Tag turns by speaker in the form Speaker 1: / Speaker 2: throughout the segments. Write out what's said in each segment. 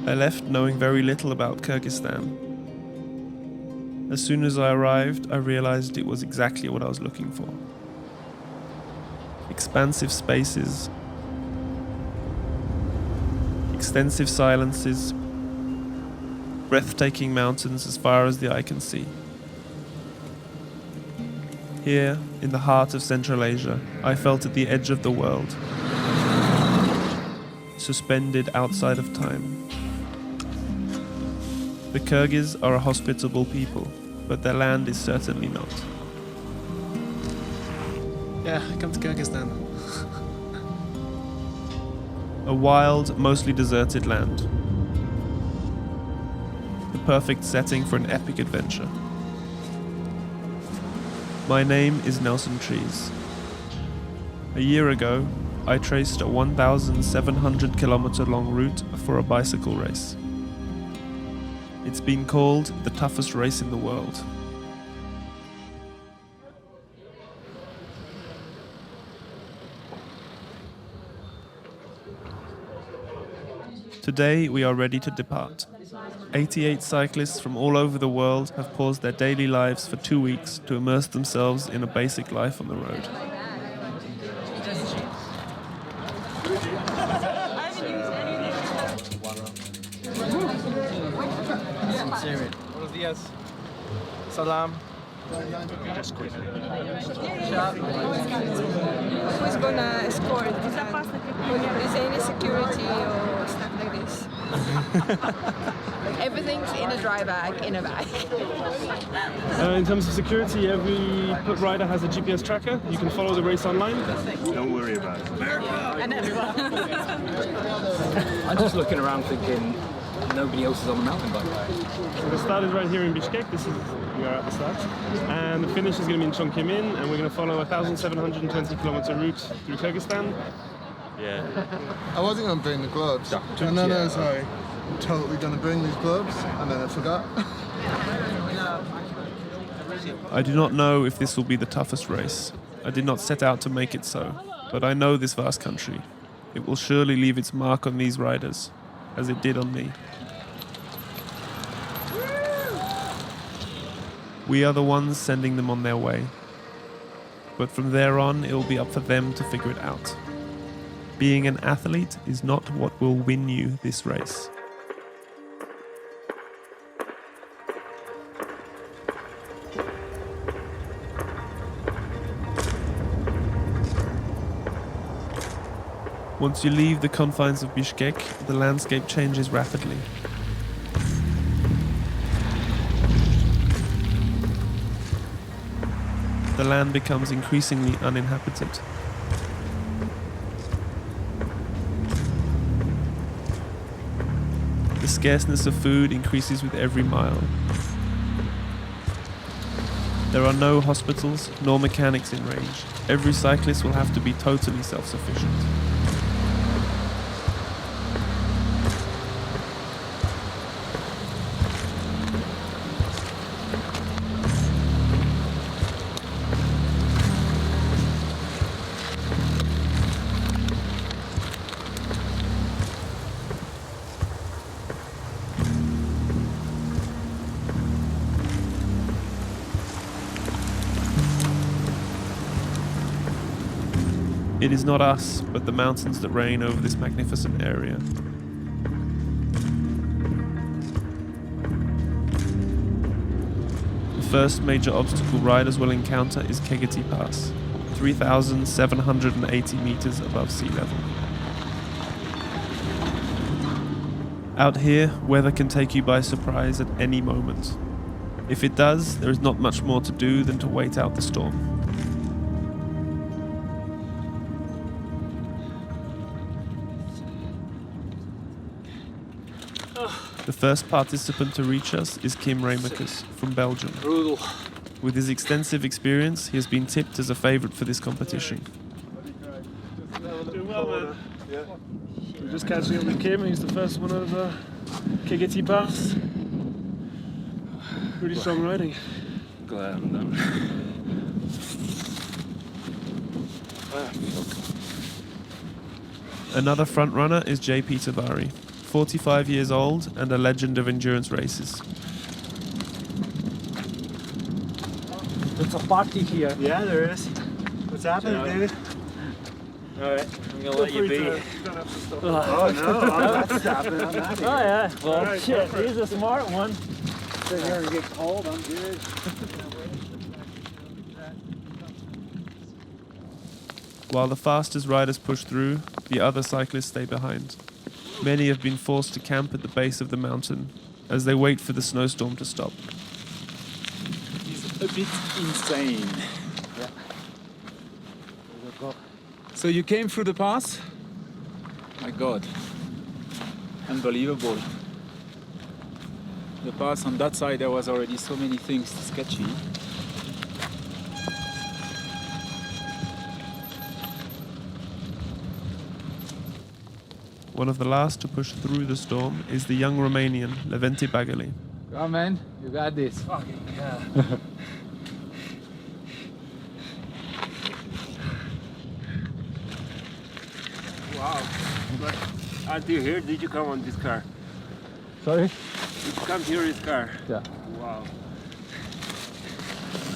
Speaker 1: I left knowing very little about Kyrgyzstan. As soon as I arrived, I realized it was exactly what I was looking for. Expansive spaces, extensive silences, breathtaking mountains as far as the eye can see. Here, in the heart of Central Asia, I felt at the edge of the world, suspended outside of time. The Kyrgyz are a hospitable people, but their land is certainly not.
Speaker 2: Yeah, come to Kyrgyzstan.
Speaker 1: A wild, mostly deserted land. The perfect setting for an epic adventure. My name is Nelson Trees. A year ago, I traced a 1,700 kilometer long route for a bicycle race. It's been called the toughest race in the world. Today we are ready to depart. 88 cyclists from all over the world have paused their daily lives for 2 weeks to immerse themselves in a basic life on the road.
Speaker 3: Buenos días. Salam. Just quickly.
Speaker 4: Who's gonna escort? Is there any security or stuff like this? Everything's in a dry bag, in a bag.
Speaker 2: In terms of security, every rider has a GPS tracker. You can follow the race online.
Speaker 5: Don't worry about it.
Speaker 4: And everyone.
Speaker 3: I'm just looking around thinking nobody else is on the mountain bike.
Speaker 2: So the start is right here in Bishkek. We are at the start. And the finish is going to be in Chongqing, and we're going to follow a 1,720 kilometer route through Kyrgyzstan.
Speaker 5: Yeah.
Speaker 6: I wasn't going to bring the gloves. No, sorry. I'm totally going to bring these gloves, and then I forgot.
Speaker 1: I do not know if this will be the toughest race. I did not set out to make it so, but I know this vast country. It will surely leave its mark on these riders, as it did on me. We are the ones sending them on their way. But from there on, it will be up for them to figure it out. Being an athlete is not what will win you this race. Once you leave the confines of Bishkek, the landscape changes rapidly. The land becomes increasingly uninhabited. The scarceness of food increases with every mile. There are no hospitals nor mechanics in range. Every cyclist will have to be totally self-sufficient. It is not us, but the mountains that reign over this magnificent area. The first major obstacle riders will encounter is Kegeti Pass, 3,780 meters above sea level. Out here, weather can take you by surprise at any moment. If it does, there is not much more to do than to wait out the storm. The first participant to reach us is Kim Remakers from Belgium.
Speaker 3: Brutal.
Speaker 1: With his extensive experience, he has been tipped as a favourite for this competition.
Speaker 2: Doing well, man. We're just catching up with Kim. He's the first one over Kegeti Pass. Pretty strong riding.
Speaker 3: Glad I'm done.
Speaker 1: Another frontrunner is JP Tavari, 45 years old and a legend of endurance races.
Speaker 3: It's a party here.
Speaker 5: Yeah, there is. What's happening, David?
Speaker 3: Alright, I'm gonna let you be.
Speaker 2: You don't have to stop.
Speaker 5: Oh no, that's happening. I'm happy.
Speaker 3: Oh yeah, well
Speaker 2: Alright,
Speaker 3: shit,
Speaker 2: go for it.
Speaker 3: he's a smart one.
Speaker 5: Sit here and get cold. I'm good.
Speaker 1: While the fastest riders push through, the other cyclists stay behind. Many have been forced to camp at the base of the mountain as they wait for the snowstorm to stop.
Speaker 3: He's a bit insane.
Speaker 5: Yeah.
Speaker 3: So you came through the pass? My God. Unbelievable. The pass on that side, there was already so many things sketchy.
Speaker 1: One of the last to push through the storm is the young Romanian Levente Bagali.
Speaker 7: Come on, man, you got this.
Speaker 3: Fucking hell.
Speaker 5: Wow. But aren't you here? Did you come on this car?
Speaker 7: Sorry?
Speaker 5: Did you come here in this car?
Speaker 7: Yeah.
Speaker 5: Wow.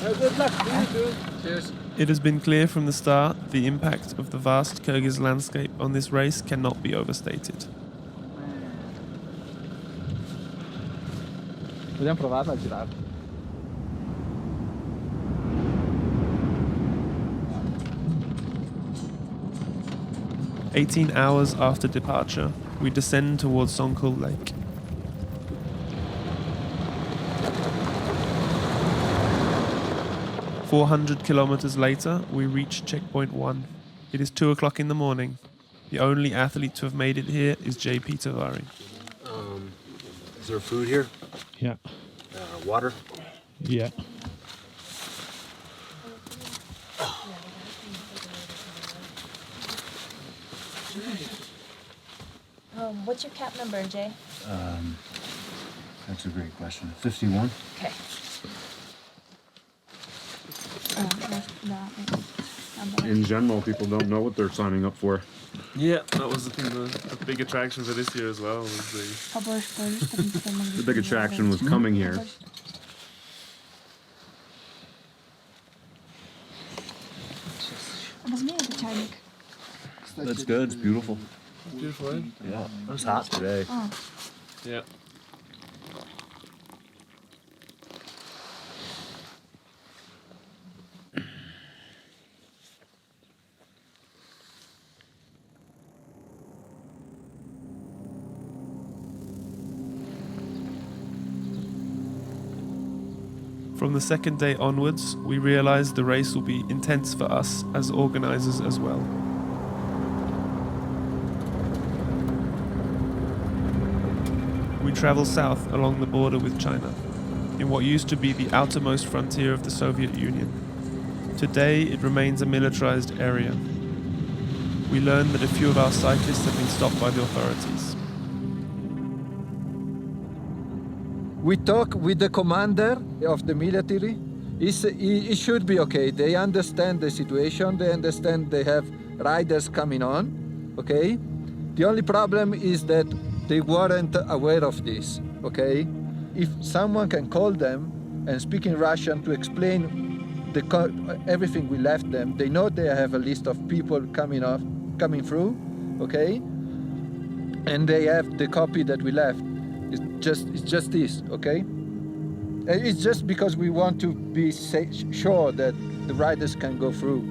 Speaker 2: Good luck. Dude.
Speaker 7: Cheers.
Speaker 1: It has been clear from the start the impact of the vast Kyrgyz landscape on this race cannot be overstated.
Speaker 7: Vogliamo provarla a girare?
Speaker 1: – 18 hours after departure, we descend towards Songkul Lake. "400 kilometers later, we reach checkpoint 1. It is 2 o'clock in the morning. The only athlete to have made it here is JP Tavari.
Speaker 5: Is there food here?
Speaker 7: Yeah.
Speaker 5: Water?
Speaker 7: Yeah.
Speaker 8: What's your cap number, Jay?
Speaker 5: That's a great question. 51?
Speaker 8: Okay.
Speaker 9: In general, people don't know what they're signing up for.
Speaker 2: Yeah, that was the thing. The big attraction for this year as well was
Speaker 9: The big attraction was coming here.
Speaker 5: That's good. It's beautiful.
Speaker 2: beautiful, eh?
Speaker 5: Yeah. It was hot today.
Speaker 2: Yeah.
Speaker 1: From the second day onwards, we realized the race will be intense for us as organizers as well. We travel south along the border with China, in what used to be the outermost frontier of the Soviet Union. Today, it remains a militarized area. We learn that a few of our cyclists have been stopped by the authorities.
Speaker 10: We talk with the commander of the military. It should be okay. They understand the situation. They understand they have riders coming on, okay? The only problem is that they weren't aware of this, okay? If someone can call them and speak in Russian to explain everything we left them. They know they have a list of people coming through, okay? And they have the copy that we left. It's just this, okay? It's just because we want to be sure that the riders can go through.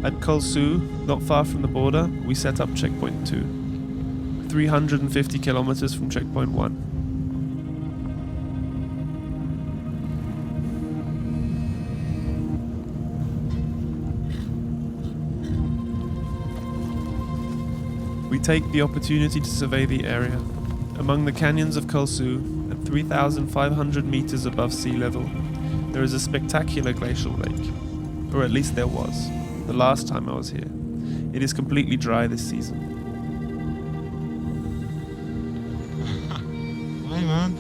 Speaker 1: At Kolsu, not far from the border, we set up checkpoint 2, 350 kilometers from checkpoint 1. We take the opportunity to survey the area. Among the canyons of Kolsu, at 3,500 meters above sea level, there is a spectacular glacial lake. Or at least there was, the last time I was here. It is completely dry this season.
Speaker 11: Hey man.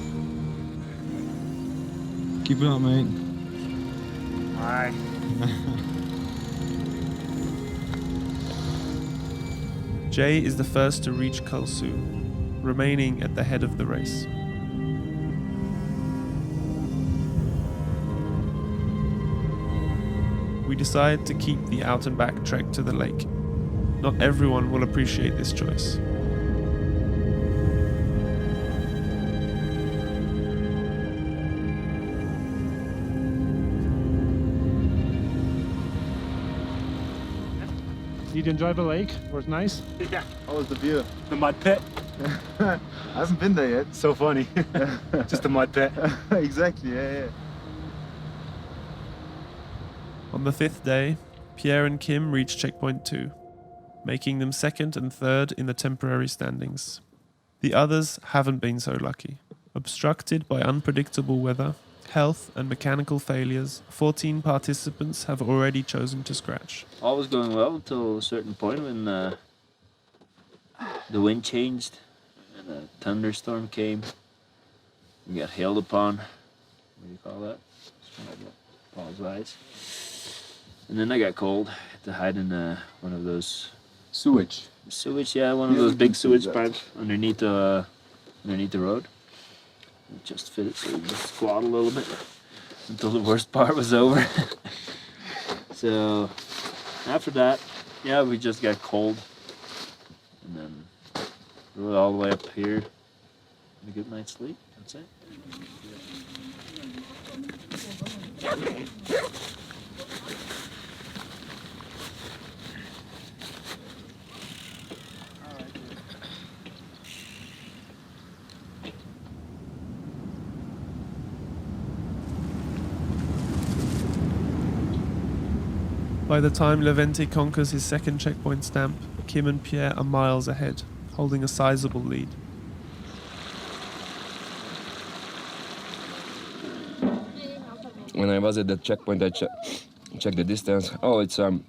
Speaker 11: Keep it up, mate.
Speaker 5: Hi.
Speaker 1: Jay is the first to reach Kolsu, remaining at the head of the race. We decide to keep the out and back trek to the lake. Not everyone will appreciate this choice.
Speaker 2: You didn't drive a lake? Was it nice?
Speaker 5: Yeah.
Speaker 11: How was the view?
Speaker 5: The mud pit.
Speaker 11: I haven't been there yet.
Speaker 5: So funny. Just a mud pit.
Speaker 11: Exactly, yeah.
Speaker 1: On the 5th day, Pierre and Kim reach checkpoint 2, making them second and third in the temporary standings. The others haven't been so lucky. Obstructed by unpredictable weather, health and mechanical failures, 14 participants have already chosen to scratch.
Speaker 12: All was going well until a certain point when the wind changed and a thunderstorm came. We got hailed upon. What do you call that? Apologize. And then I got cold. Had to hide in one of those
Speaker 11: Sewage,
Speaker 12: yeah, one of those big sewage pipes underneath the road. It just fit it, so we just squat a little bit until the worst part was over. So after that, yeah, we just got cold, and then rode all the way up here. Had a good night's sleep. That's it.
Speaker 1: By the time Levente conquers his second checkpoint stamp, Kim and Pierre are miles ahead, holding a sizable lead.
Speaker 13: When I was at that checkpoint, I checked the distance. Oh, it's 100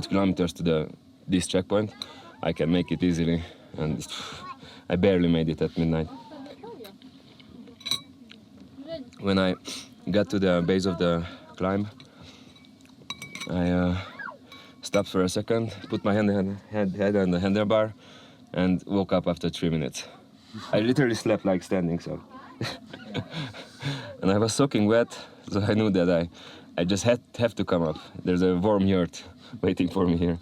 Speaker 13: kilometers to this checkpoint. I can make it easily, and I barely made it at midnight. When I got to the base of the climb, I stopped for a second, put my head on the handlebar, and woke up after 3 minutes. I literally slept like standing, so. And I was soaking wet, so I knew that I just have to come up. There's a warm yurt waiting for me here.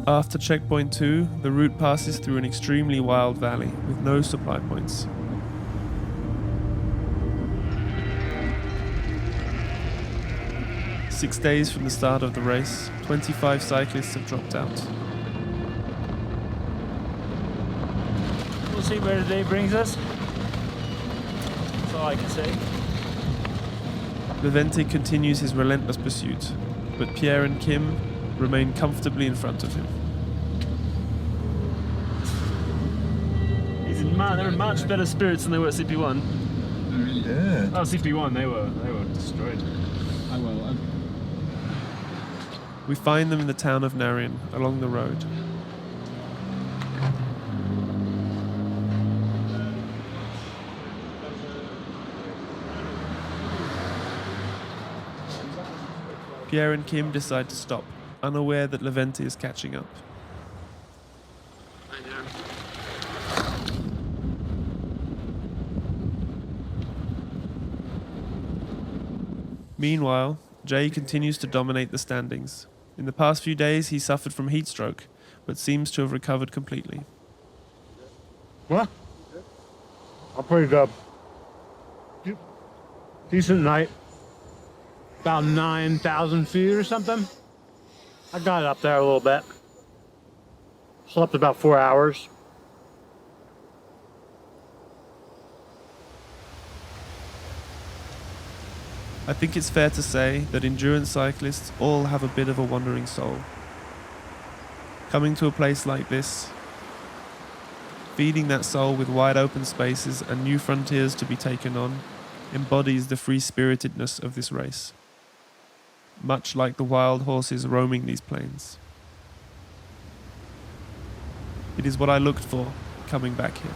Speaker 1: After checkpoint 2, the route passes through an extremely wild valley with no supply points. Six days from the start of the race, 25 cyclists have dropped out.
Speaker 12: We'll see where the day brings us. That's all I can say.
Speaker 1: Levente continues his relentless pursuit, but Pierre and Kim remain comfortably in front of him.
Speaker 2: They're in much better spirits than they were at CP1.
Speaker 11: Yeah.
Speaker 2: Oh, CP1, they were destroyed.
Speaker 1: We find them in the town of Naryn, along the road. Pierre and Kim decide to stop, unaware that Levente is catching up. Meanwhile, Jay continues to dominate the standings. In the past few days, he suffered from heat stroke, but seems to have recovered completely.
Speaker 5: What? I'm pretty good. Decent night. About 9,000 feet or something. I got up there a little bit. Slept about 4 hours.
Speaker 1: I think it's fair to say that endurance cyclists all have a bit of a wandering soul. Coming to a place like this, feeding that soul with wide open spaces and new frontiers to be taken on, embodies the free-spiritedness of this race, much like the wild horses roaming these plains. It is what I looked for coming back here.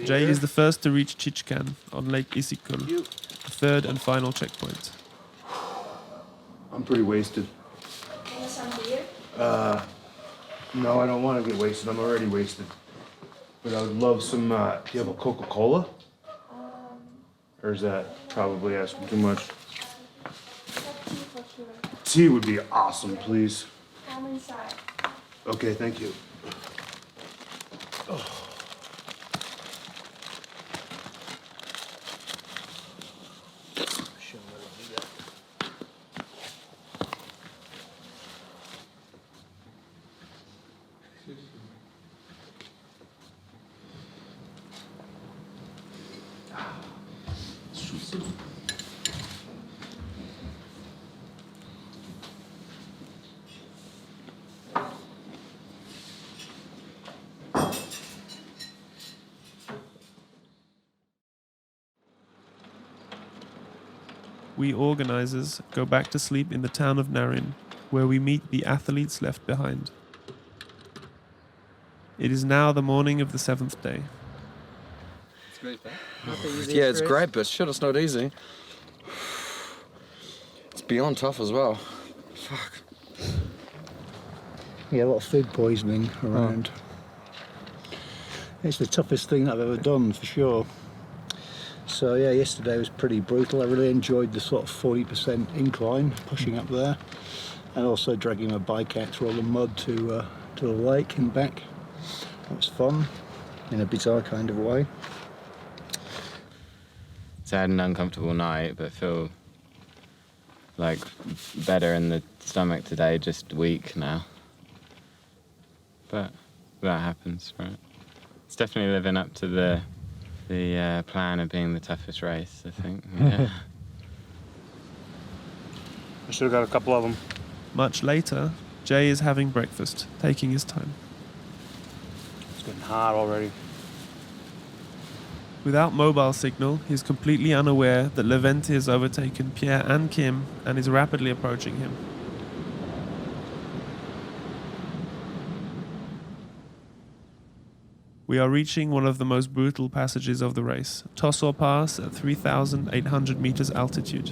Speaker 1: Jay is the first to reach Chichkan on Lake Isikul, the third and final checkpoint.
Speaker 14: I'm pretty wasted.
Speaker 8: Some beer?
Speaker 14: No, I don't want to get wasted. I'm already wasted. But I would love some, do you have a Coca-Cola? Or is that probably asking too much? Tea would be awesome, please.
Speaker 8: Come inside.
Speaker 14: Okay, thank you. Oh.
Speaker 1: We organizers go back to sleep in the town of Narin, where we meet the athletes left behind. It is now the morning of the 7th day.
Speaker 10: It's great, yeah, it's great, but shit, it's not easy. It's beyond tough as well. Fuck.
Speaker 15: Yeah, a lot of food poisoning around. It's the toughest thing I've ever done, for sure. So yeah, yesterday was pretty brutal. I really enjoyed the sort of 40% incline, pushing up there, and also dragging my bike out through all the mud to the lake and back. That was fun, in a bizarre kind of way.
Speaker 16: So I had an uncomfortable night, but feel like better in the stomach today, just weak now. But that happens, right? It's definitely living up to the plan of being the toughest race, I think. Yeah.
Speaker 2: I should have got a couple of them.
Speaker 1: Much later, Jay is having breakfast, taking his time.
Speaker 2: It's getting hot already.
Speaker 1: Without mobile signal, he is completely unaware that Levente has overtaken Pierre and Kim and is rapidly approaching him. We are reaching one of the most brutal passages of the race, Tossor Pass at 3,800 meters altitude.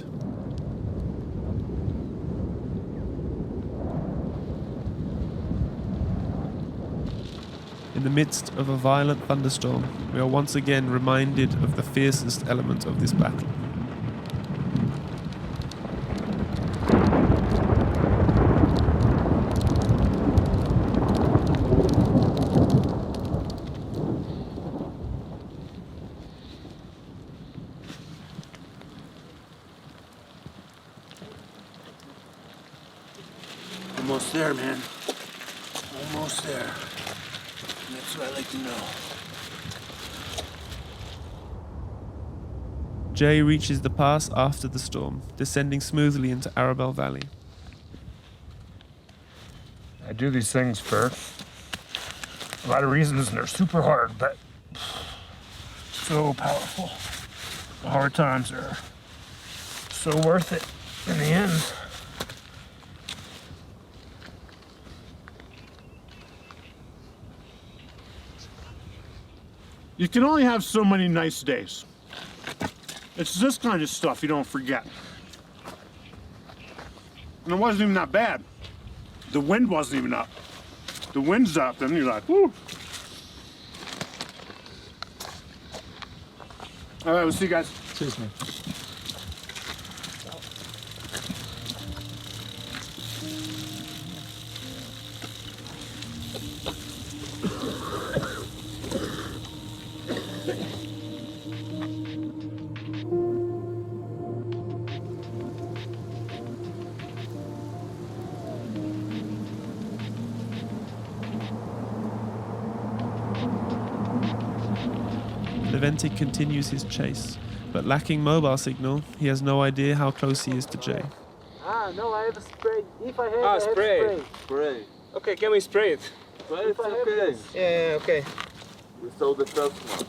Speaker 1: In the midst of a violent thunderstorm, we are once again reminded of the fiercest element of this battle.
Speaker 14: Almost there, man. Almost there. And that's what I like to know.
Speaker 1: Jay reaches the pass after the storm, descending smoothly into Arabelle Valley.
Speaker 14: I do these things for a lot of reasons, and they're super hard, but so powerful. The hard times are so worth it in the end. You can only have so many nice days. It's this kind of stuff you don't forget. And it wasn't even that bad. The wind wasn't even up. The wind's up, and you're like, whoo. All right, we'll see you guys.
Speaker 15: Cheers, man.
Speaker 1: Leventic continues his chase, but lacking mobile signal, he has no idea how close he is to Jay.
Speaker 17: No, I have a spray. If I have,
Speaker 3: Ah, spray.
Speaker 11: Spray.
Speaker 3: Okay, can we spray it?
Speaker 11: Spray, it's okay.
Speaker 3: Yeah, okay.
Speaker 11: We saw the first one,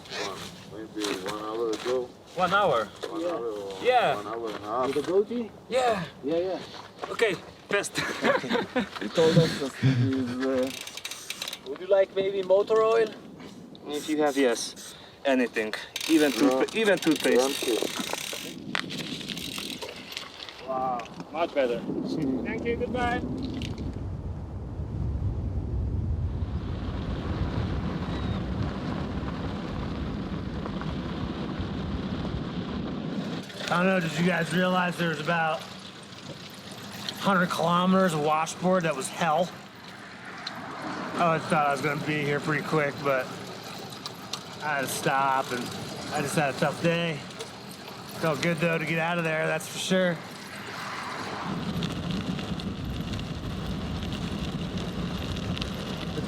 Speaker 11: maybe 1 hour ago.
Speaker 3: 1 hour?
Speaker 11: 1 hour or
Speaker 3: Yeah.
Speaker 11: 1 hour and a half.
Speaker 17: With a goatee?
Speaker 3: Yeah.
Speaker 17: Yeah.
Speaker 3: Okay, best.
Speaker 11: He told us that he's...
Speaker 3: Would you like maybe motor oil? If you have, yes. Anything. Even toothpaste. Wow, much better. Thank you, goodbye.
Speaker 5: I don't know, did you guys realize there was about 100 kilometers of washboard that was hell? I thought I was gonna be here pretty quick, but I had to stop and I just had a tough day. Felt good though to get out of there, that's for sure.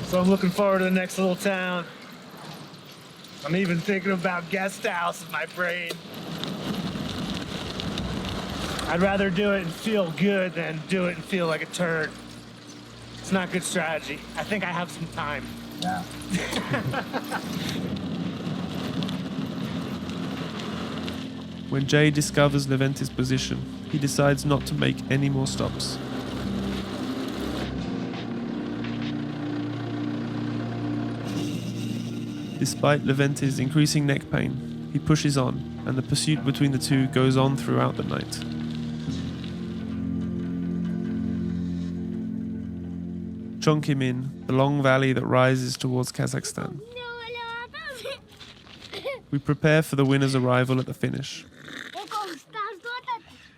Speaker 5: So I'm looking forward to the next little town. I'm even thinking about guest house in my brain. I'd rather do it and feel good than do it and feel like a turd. It's not good strategy. I think I have some time.
Speaker 7: Yeah.
Speaker 1: When Jay discovers Leventis' position, he decides not to make any more stops. Despite Leventis' increasing neck pain, he pushes on, and the pursuit between the two goes on throughout the night. Chonkimin, the long valley that rises towards Kazakhstan. We prepare for the winner's arrival at the finish.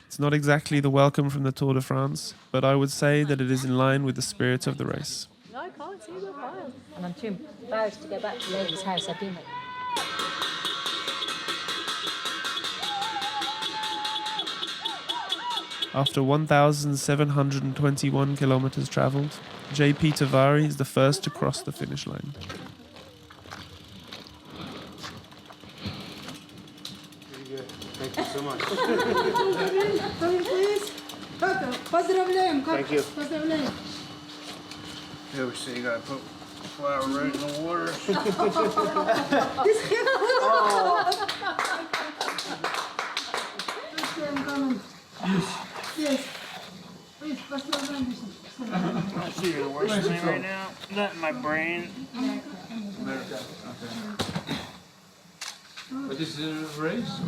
Speaker 1: It's not exactly the welcome from the Tour de France, but I would say that it is in line with the spirit of the race.
Speaker 18: No, I can't see the file. And I'm too embarrassed to go back to Lady's house. I didn't.
Speaker 1: After 1,721 kilometers traveled, J.P. Tavari is the first to cross the finish line.
Speaker 14: Thank you so much.
Speaker 6: Thank
Speaker 14: you.
Speaker 6: Here we see, you gotta put flour right in the water.
Speaker 17: Yes.
Speaker 2: I see you're the worst thing right now. Not in my brain.
Speaker 7: But this is a race?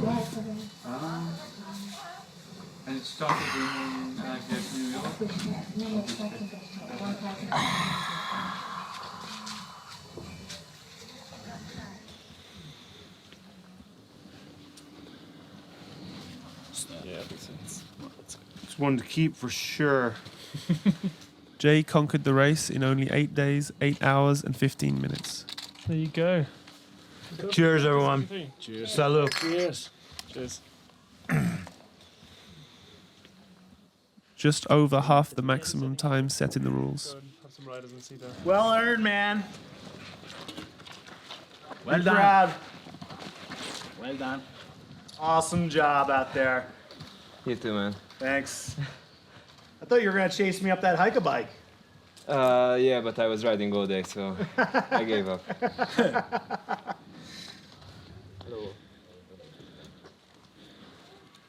Speaker 7: And it started in, I guess, New York?
Speaker 14: Yeah, makes sense. It's one to keep for sure.
Speaker 1: Jay conquered the race in only 8 days, 8 hours, and 15 minutes.
Speaker 2: There you go.
Speaker 5: Cheers, everyone.
Speaker 2: Cheers.
Speaker 5: Salud.
Speaker 2: Cheers. Cheers.
Speaker 1: Just over half the maximum time set in the rules.
Speaker 2: Have some riders and see that.
Speaker 5: Well earned, man.
Speaker 3: Well
Speaker 5: Be
Speaker 3: done.
Speaker 5: proud.
Speaker 3: Well done.
Speaker 5: Awesome job out there.
Speaker 13: You too, man.
Speaker 5: Thanks. I thought you were gonna chase me up that hike-a-bike.
Speaker 13: Yeah, but I was riding all day, so I gave up.
Speaker 3: Hello.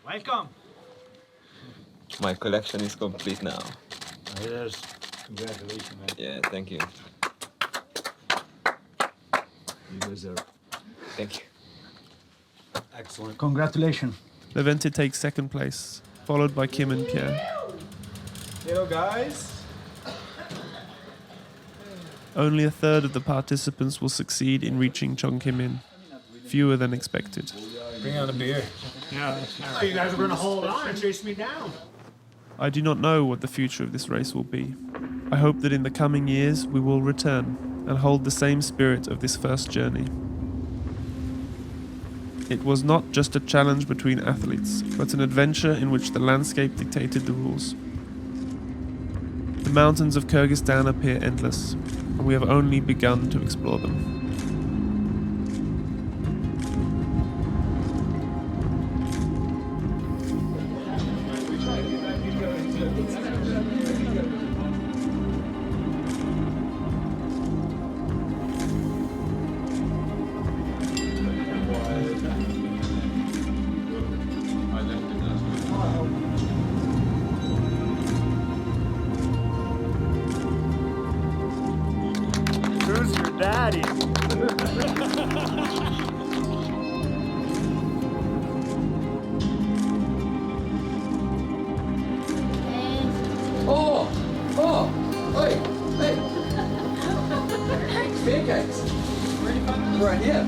Speaker 3: Welcome.
Speaker 13: My collection is complete now.
Speaker 5: It is. Congratulations, man.
Speaker 13: Yeah, thank you.
Speaker 5: You deserve.
Speaker 13: Thank you.
Speaker 15: Excellent. Congratulations.
Speaker 1: Levente takes second place, followed by Kim and Pierre.
Speaker 19: Hello, guys.
Speaker 1: Only a third of the participants will succeed in reaching Chongqing, fewer than expected.
Speaker 15: Bring on a beer.
Speaker 5: Yeah. Oh, you guys are going to hold on and chase me down.
Speaker 1: I do not know what the future of this race will be. I hope that in the coming years we will return and hold the same spirit of this first journey. It was not just a challenge between athletes, but an adventure in which the landscape dictated the rules. The mountains of Kyrgyzstan appear endless, and we have only begun to explore them.
Speaker 5: Who's your daddy?
Speaker 10: Hey! Pancakes! Right here.